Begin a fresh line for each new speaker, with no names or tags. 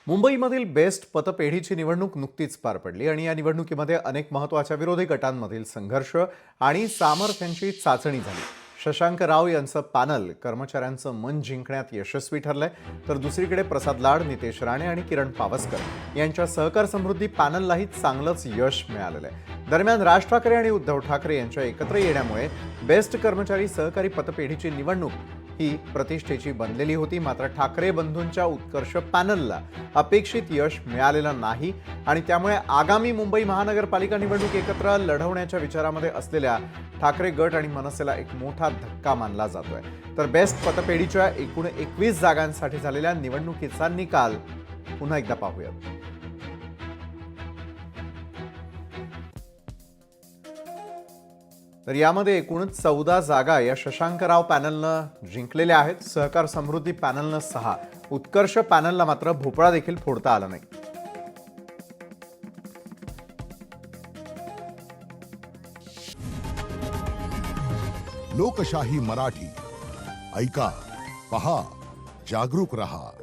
मुंबईमधील बेस्ट पतपेढीची निवडणूक नुकतीच पार पडली आणि या निवडणुकीमध्ये अनेक महत्त्वाच्या विरोधी गटांमधील संघर्ष आणि सामर्थ्यांची चाचणी झाली. शशांक राव यांचं पॅनल कर्मचाऱ्यांचं मन जिंकण्यात यशस्वी ठरलंय, तर दुसरीकडे प्रसाद लाड, नितेश राणे आणि किरण पावसकर यांच्या सहकार समृद्धी पॅनललाही चांगलंच यश मिळालेलं आहे. दरम्यान राज ठाकरे आणि उद्धव ठाकरे यांच्या एकत्र येण्यामुळे बेस्ट कर्मचारी सहकारी पतपेढीची निवडणूक ही प्रतिष्ठेची बनलेली होती. मात्र ठाकरे बंधूंच्या उत्कर्ष पॅनलला अपेक्षित यश मिळालेलं नाही आणि त्यामुळे आगामी मुंबई महानगरपालिका निवडणूक एकत्र लढवण्याच्या विचारामध्ये असलेल्या ठाकरे गट आणि मनसेला एक मोठा धक्का मानला जातोय. तर बेस्ट पतपेढीच्या एकूण 21 जागांसाठी झालेल्या निवडणुकीचा निकाल पुन्हा एकदा पाहूयात. तर यामध्ये एकूण 14 जागा या शशांकराव पॅनलनं जिंकलेल्या आहेत. सहकार समृद्धी पॅनलनं 6, उत्कर्ष पॅनलला मात्र भोपळा देखील फोडता आला नाही.
लोकशाही मराठी ऐका, पहा, जागरूक रहा.